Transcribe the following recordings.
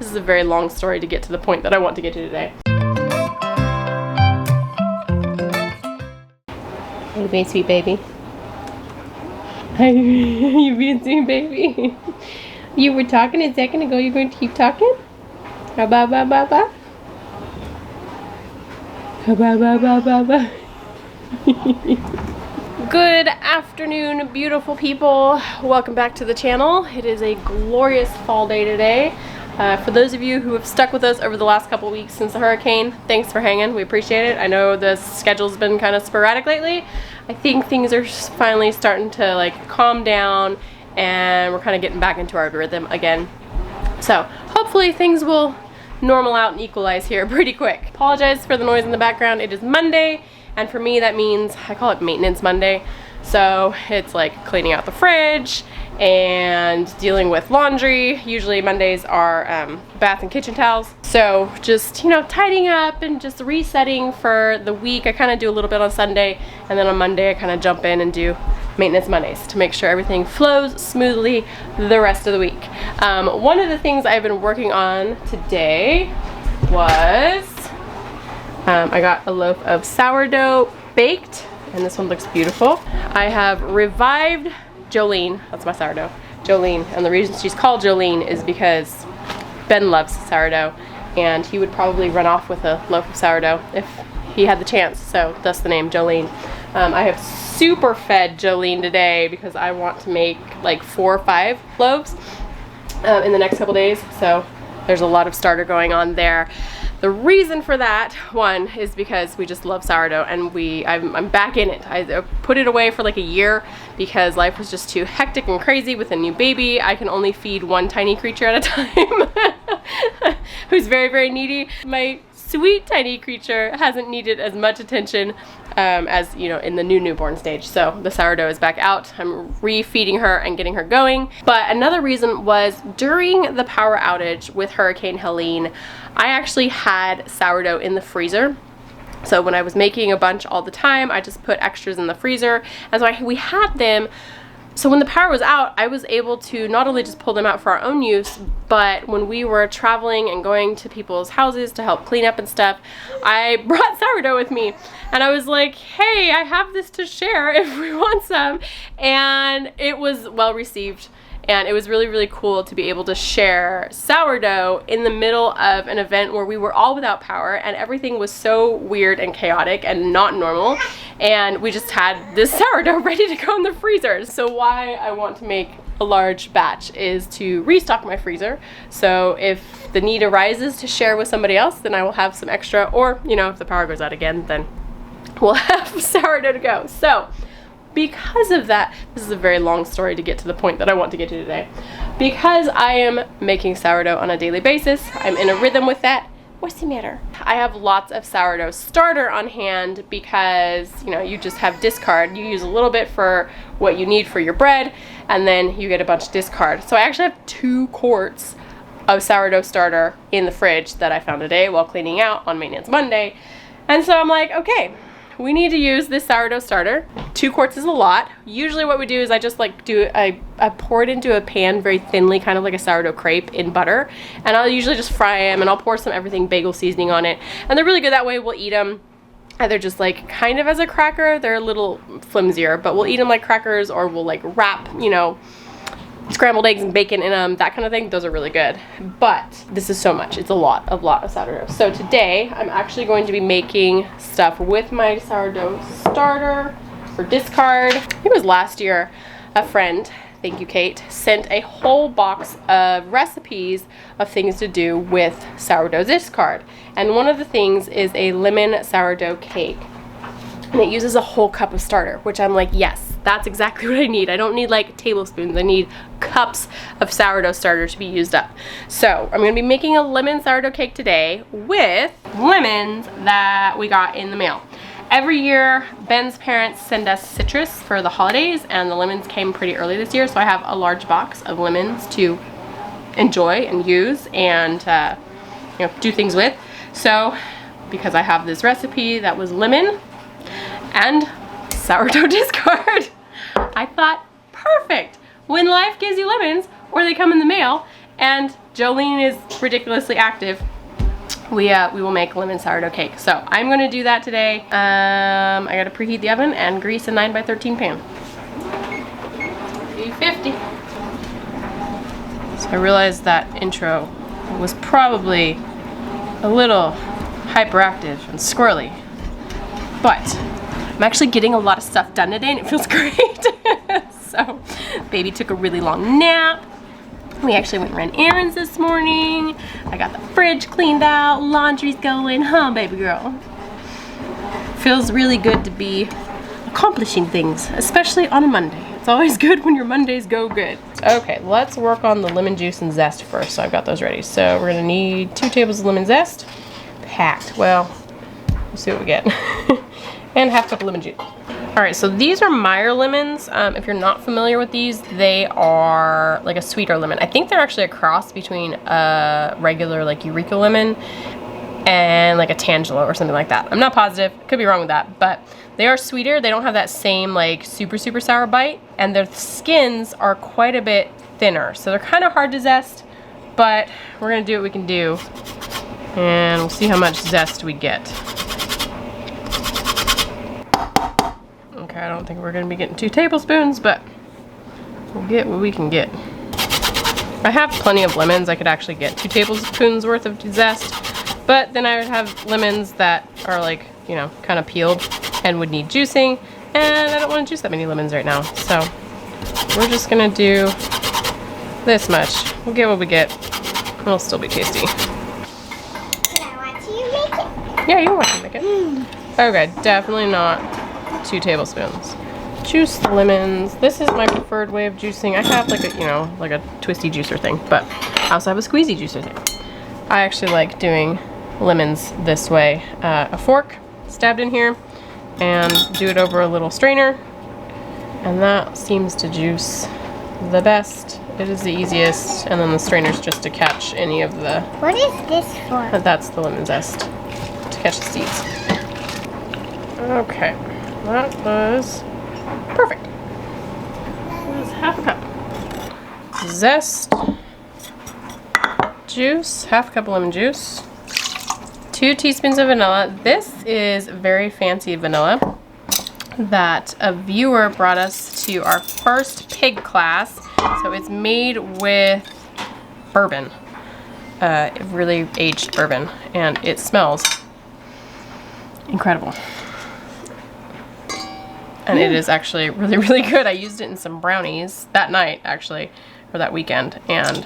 This is a very long story to get to the point that I want to get to today. Hey, being sweet baby. You being sweet baby. You were talking a second ago. You're going to keep talking? Ba ba ba ba ba. Ba ba ba ba ba. Good afternoon, beautiful people. Welcome back to the channel. It is a glorious fall day today. For those of you who have stuck with us over the last couple weeks since the hurricane, thanks for hanging. We appreciate it. I know the schedule's been kind of sporadic lately. I think things are finally starting to like calm down and we're kind of getting back into our rhythm again. So hopefully things will normal out and equalize here pretty quick. Apologize for the noise in the background. It is Monday, and for me that means I call it maintenance Monday. So it's like cleaning out the fridge and dealing with laundry. Usually Mondays are bath and kitchen towels. So just, you know, tidying up and just resetting for the week. I kind of do a little bit on Sunday, and then on Monday I kind of jump in and do maintenance Mondays to make sure everything flows smoothly the rest of the week. One of the things I've been working on today was I got a loaf of sourdough baked, and this one looks beautiful. I have revived Jolene, that's my sourdough, Jolene, and the reason she's called Jolene is because Ben loves sourdough, and he would probably run off with a loaf of sourdough if he had the chance, so thus the name Jolene. I have super fed Jolene today because I want to make like 4 or 5 loaves in the next couple days, so there's a lot of starter going on there. The reason for that, one, is because we just love sourdough, and I'm back in it. I put it away for like a year because life was just too hectic and crazy with a new baby. I can only feed one tiny creature at a time who's very, very needy. My sweet tiny creature hasn't needed as much attention as, you know, in the newborn stage. So the sourdough is back out. I'm re-feeding her and getting her going. But another reason was during the power outage with Hurricane Helene, I actually had sourdough in the freezer. So when I was making a bunch all the time, I just put extras in the freezer. And so we had them. So when the power was out, I was able to not only just pull them out for our own use, but when we were traveling and going to people's houses to help clean up and stuff, I brought sourdough with me. And I was like, hey, I have this to share if we want some. And it was well received. And it was really, really cool to be able to share sourdough in the middle of an event where we were all without power and everything was so weird and chaotic and not normal. And we just had this sourdough ready to go in the freezer. So why I want to make a large batch is to restock my freezer. So if the need arises to share with somebody else, then I will have some extra, or, you know, if the power goes out again, then we'll have sourdough to go. So because of that, this is a very long story to get to the point that I want to get to today. Because I am making sourdough on a daily basis, I'm in a rhythm with that. What's the matter? I have lots of sourdough starter on hand because, you know, you just have discard. You use a little bit for what you need for your bread, and then you get a bunch of discard. So I actually have 2 quarts of sourdough starter in the fridge that I found today while cleaning out on Maintenance Monday. And so I'm like, okay, we need to use this sourdough starter. 2 quarts is a lot. Usually what we do is I just like I pour it into a pan very thinly, kind of like a sourdough crepe in butter. And I'll usually just fry them, and I'll pour some everything bagel seasoning on it. And they're really good that way. We'll eat them either just like kind of as a cracker. They're a little flimsier, but we'll eat them like crackers, or we'll like wrap, you know, scrambled eggs and bacon in them, that kind of thing. Those are really good. But this is so much. It's a lot of sourdough. So today I'm actually going to be making stuff with my sourdough starter for discard. I think it was last year a friend, thank you Kate, sent a whole box of recipes of things to do with sourdough discard. And one of the things is a lemon sourdough cake. And it uses a whole cup of starter, which I'm like, yes, that's exactly what I need. I don't need like tablespoons. I need cups of sourdough starter to be used up. So I'm going to be making a lemon sourdough cake today with lemons that we got in the mail. Every year, Ben's parents send us citrus for the holidays, and the lemons came pretty early this year, so I have a large box of lemons to enjoy and use and you know, do things with. So because I have this recipe that was lemon and sourdough discard, I thought, perfect. When life gives you lemons, or they come in the mail, and Jolene is ridiculously active, we will make lemon sourdough cake. So I'm gonna do that today. I gotta preheat the oven and grease a 9x13 pan. 350. So I realized that intro was probably a little hyperactive and squirrely, but I'm actually getting a lot of stuff done today and it feels great. So baby took a really long nap. We actually went and ran errands this morning. I got the fridge cleaned out, laundry's going, huh, baby girl? Feels really good to be accomplishing things, especially on a Monday. It's always good when your Mondays go good. Okay, let's work on the lemon juice and zest first. So I've got those ready. So we're gonna need 2 tables of lemon zest, packed. Well, we'll see what we get. And half cup of lemon juice. All right, so these are Meyer lemons. If you're not familiar with these, they are like a sweeter lemon. I think they're actually a cross between a regular like Eureka lemon and like a Tangelo or something like that. I'm not positive, could be wrong with that, but they are sweeter. They don't have that same like super sour bite, and their skins are quite a bit thinner. So they're kind of hard to zest, but we're gonna do what we can do, and we'll see how much zest we get. Okay, I don't think we're gonna be getting 2 tablespoons, but we'll get what we can get. I have plenty of lemons. I could actually get 2 tablespoons worth of zest, but then I would have lemons that are like, you know, kind of peeled and would need juicing, and I don't want to juice that many lemons right now. So we're just gonna do this much. We'll get what we get. It'll still be tasty. Can I watch you make it? Yeah, you can watch me make it. Okay, definitely not 2 tablespoons. Juice the lemons. This is my preferred way of juicing. I have like a, you know, like a twisty juicer thing, but I also have a squeezy juicer thing. I actually like doing lemons this way. A fork stabbed in here, and do it over a little strainer, and that seems to juice the best. It is the easiest, and then the strainer's just to catch any of the... What is this for? That's the lemon zest, to catch the seeds. Okay, that was perfect. That was half a cup. Zest, juice, half a cup of lemon juice, 2 teaspoons of vanilla. This is very fancy vanilla that a viewer brought us to our first pig class. So it's made with bourbon, really aged bourbon, and it smells incredible. And it is actually really, really good. I used it in some brownies that night, actually, or that weekend, and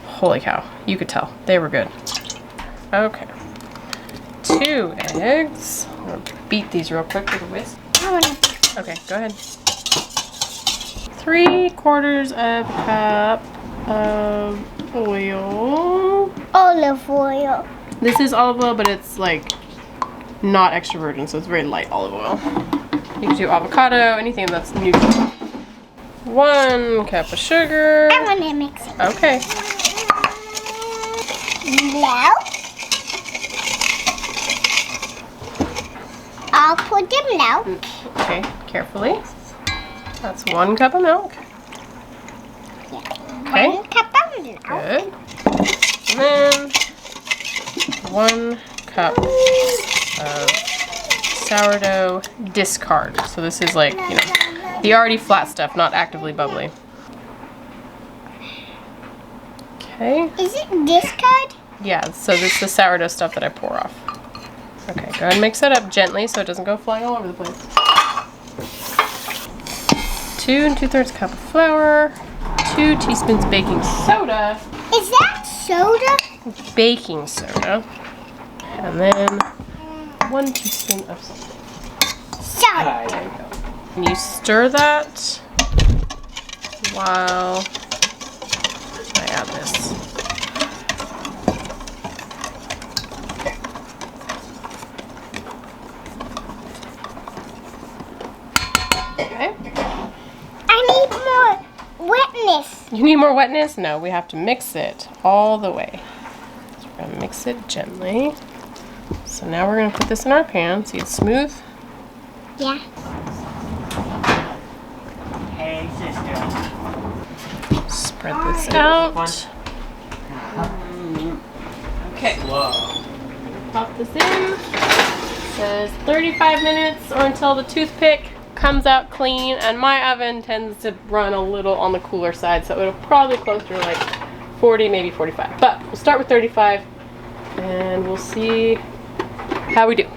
holy cow, you could tell they were good. Okay. 2 eggs. I'm gonna beat these real quick with a whisk. Okay, go ahead. 3/4 of a cup of oil. Olive oil. This is olive oil, but it's like not extra virgin, so it's very light olive oil. You can do avocado, anything that's neutral. 1 cup of sugar. I want to mix it. Okay. Now, I'll put the milk. Okay, carefully. That's 1 cup of milk. Okay. 1 cup of milk. Good. And then 1 cup of sourdough discard. So this is like, you know, the already flat stuff, not actively bubbly. Okay. Is it discard? Yeah, so this is the sourdough stuff that I pour off. Okay, go ahead and mix that up gently so it doesn't go flying all over the place. 2 2/3 cup of flour, 2 teaspoons baking soda. Is that soda? Baking soda. And then 1 teaspoon of salt. Soda. There you go. And you stir that while I add this. Okay. I need more wetness. You need more wetness? No, we have to mix it all the way. So we're gonna mix it gently. So now we're gonna put this in our pan. See, it's smooth. Yeah. Hey, sister. Spread this out. Okay. Pop this in. It says 35 minutes or until the toothpick comes out clean, and my oven tends to run a little on the cooler side, so it'll probably closer to like 40, maybe 45. But we'll start with 35 and we'll see how we do.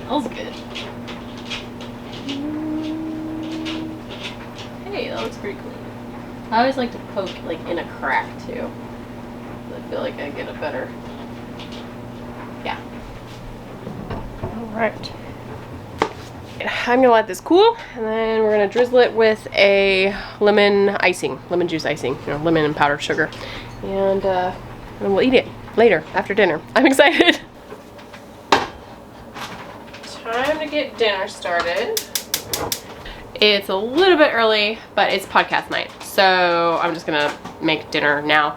Smells good. Hey, that looks pretty clean. I always like to poke like in a crack too. I feel like I get a better. Yeah. All right. I'm gonna let this cool, and then we're gonna drizzle it with a lemon juice icing, you know, lemon and powdered sugar, and we'll eat it later after dinner. I'm excited. Time to get dinner started. It's a little bit early, but it's podcast night, so I'm just gonna make dinner now.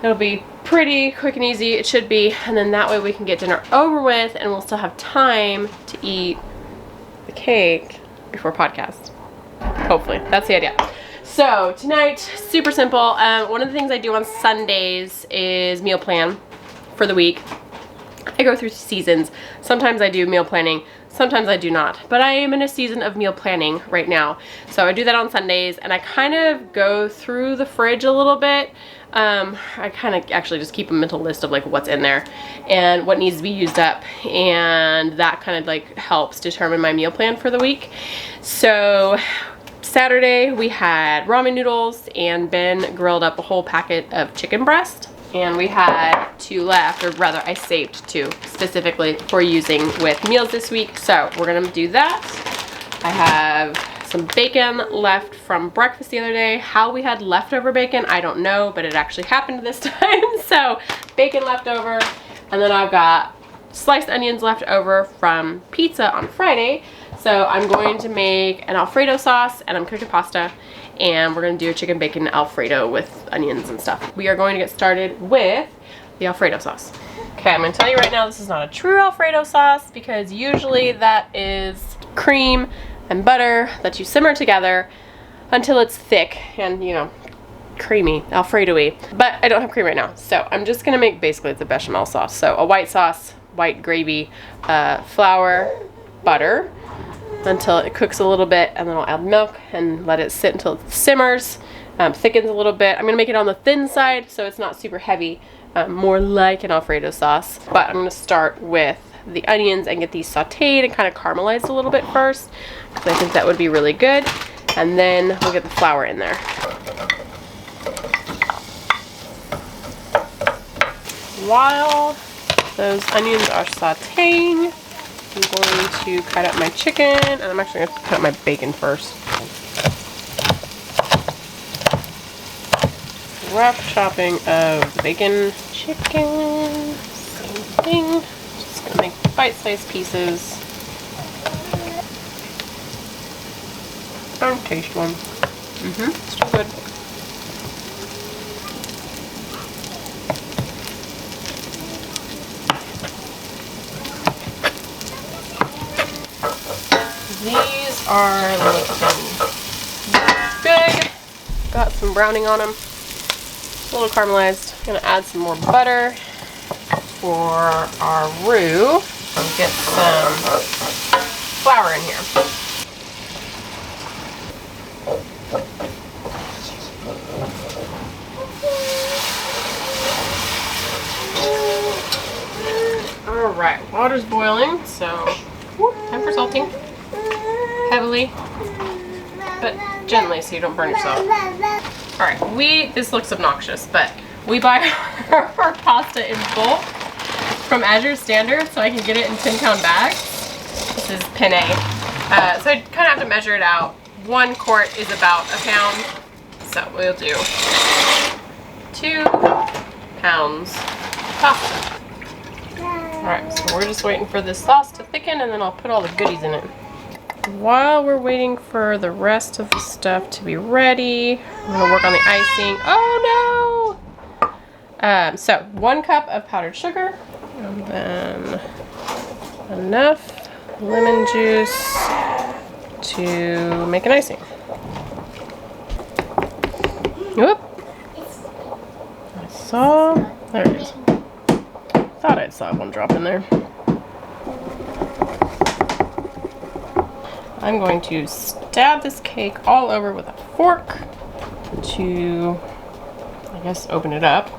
It'll be pretty quick and easy, it should be, and then that way we can get dinner over with and we'll still have time to eat the cake before podcast. Hopefully, that's the idea. So tonight, super simple. One of the things I do on Sundays is meal plan for the week. I go through seasons. Sometimes I do meal planning, sometimes I do not. But I am in a season of meal planning right now. So I do that on Sundays, and I kind of go through the fridge a little bit. I kind of actually just keep a mental list of like what's in there and what needs to be used up, and that kind of like helps determine my meal plan for the week. So Saturday we had ramen noodles, and Ben grilled up a whole packet of chicken breast, and we had 2 left, or rather I saved 2 specifically for using with meals this week. So we're gonna do that. I have some bacon left from breakfast the other day. How we had leftover bacon, I don't know, but it actually happened this time. So bacon left over, and then I've got sliced onions left over from pizza on Friday. So I'm going to make an Alfredo sauce, and I'm cooking pasta, and we're gonna do a chicken bacon Alfredo with onions and stuff. We are going to get started with the Alfredo sauce. Okay, I'm gonna tell you right now, this is not a true Alfredo sauce, because usually that is cream and butter that you simmer together until it's thick and, you know, creamy, Alfredo-y. But I don't have cream right now, so I'm just gonna make basically the bechamel sauce. So a white sauce, white gravy, flour, butter, until it cooks a little bit, and then I'll add milk and let it sit until it simmers, thickens a little bit. I'm gonna make it on the thin side so it's not super heavy, more like an Alfredo sauce. But I'm gonna start with the onions and get these sauteed and kind of caramelized a little bit first, because I think that would be really good. And then we'll get the flour in there. While those onions are sauteing, I'm going to cut up my chicken, and I'm actually going to cut up my bacon first. Rough chopping of the bacon. Chicken, same thing. Just going to make bite-sized pieces. Don't taste one. Still good. These are looking good. Got some browning on them. A little caramelized. I'm gonna add some more butter for our roux and get some flour in here. All right, water's boiling, so time for salting. Heavily, but gently so you don't burn yourself. All right, this looks obnoxious, but we buy our pasta in bulk from Azure Standard, so I can get it in 10-pound bags. This is penne. So I kind of have to measure it out. 1 quart is about a pound, so we'll do 2 pounds pasta. All right, so we're just waiting for this sauce to thicken, and then I'll put all the goodies in it. While we're waiting for the rest of the stuff to be ready, I'm gonna work on the icing. Oh no! So 1 cup of powdered sugar, and then enough lemon juice to make an icing. Whoop! There it is. Thought I saw one drop in there. I'm going to stab this cake all over with a fork to, I guess, open it up.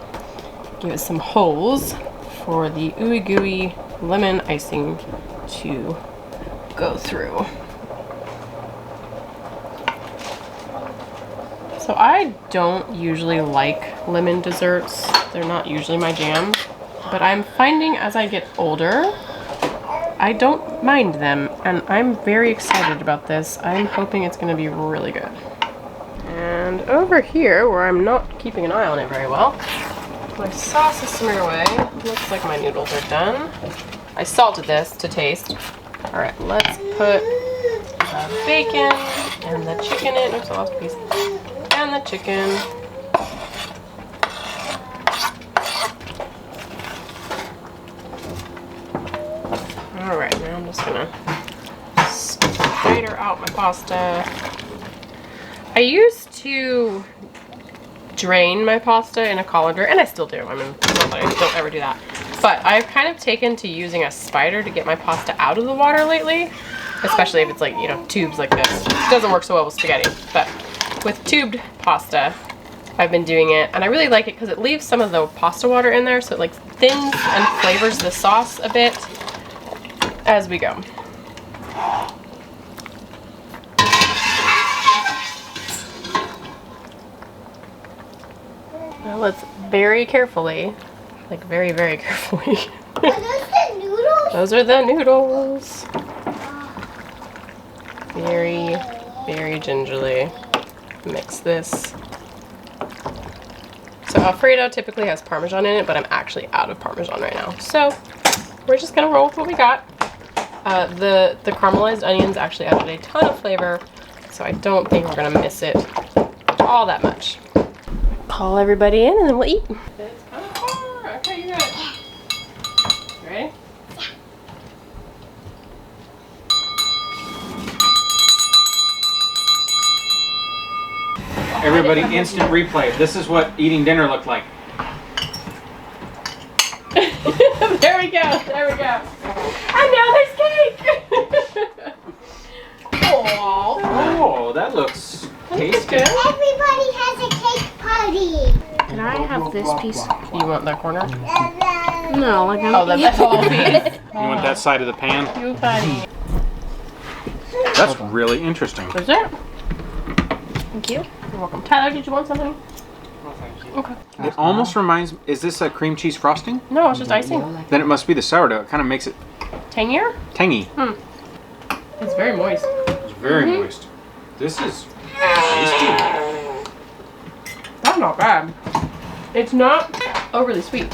Give it some holes for the ooey gooey lemon icing to go through. So I don't usually like lemon desserts. They're not usually my jam, but I'm finding as I get older, I don't mind them, and I'm very excited about this. I'm hoping it's gonna be really good. And over here, where I'm not keeping an eye on it very well, my sauce is simmered away. Looks like my noodles are done. I salted this to taste. All right, let's put the bacon and the chicken in. Oops, I lost a piece. And the chicken. All right, now I'm just gonna spider out my pasta. I used to drain my pasta in a colander, and I still do. I mean, I don't ever do that. But I've kind of taken to using a spider to get my pasta out of the water lately, especially if it's like, you know, tubes like this. It doesn't work so well with spaghetti, but with tubed pasta, I've been doing it, and I really like it because it leaves some of the pasta water in there, so it like thins and flavors the sauce a bit as we go. Now let's very carefully, like very, very carefully. Are those the noodles? Those are the noodles. Very, very gingerly mix this. So Alfredo typically has Parmesan in it, but I'm actually out of Parmesan right now. So we're just gonna roll with what we got. The caramelized onions actually added a ton of flavor, so I don't think we're gonna miss it all that much. Call everybody in and then we'll eat. It's kind of far. Okay, you got it. You ready? Everybody, instant replay. This is what eating dinner looked like. There we go. There we go. And now there's cake. Aww. Oh, that looks tasty. Everybody has a cake party. Can I have this piece? You want that corner? No, like I'm Oh, that's the whole piece. You want that side of the pan? You funny. That's really interesting. Is it? Thank you. You're welcome. Tyler, did you want something? No, thank you. Okay. It almost reminds. Is this a cream cheese frosting? No, it's just icing. Then it must be the sourdough. It kind of makes it Tangier? tangy. It's very moist. It's very moist. This is tasty. That's not bad. It's not overly sweet.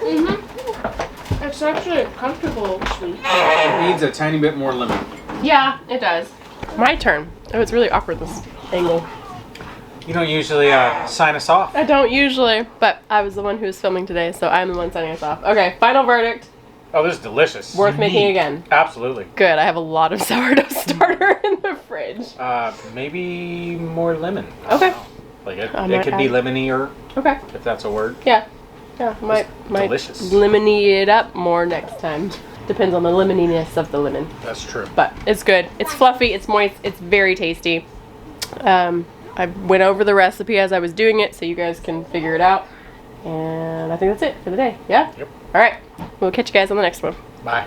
It's actually a comfortable sweet. It needs a tiny bit more lemon. Yeah, it does. My turn. Oh, it's really awkward, this angle. You don't usually sign us off. I don't usually, but I was the one who was filming today, so I'm the one signing us off. Okay, final verdict. Oh, this is delicious. Worth making again. Absolutely. Good, I have a lot of sourdough starter in the fridge. Maybe more lemon. I Okay. don't know. Like it might could be add- lemony-er, Okay, if that's a word. yeah. Yeah, might delicious. lemony it up more next time. Depends on the lemoniness of the lemon. That's true. But it's good. It's fluffy, it's moist, it's very tasty. I went over the recipe as I was doing it so you guys can figure it out. And I think that's it for the day. Yeah? Yep. All right. We'll catch you guys on the next one. Bye.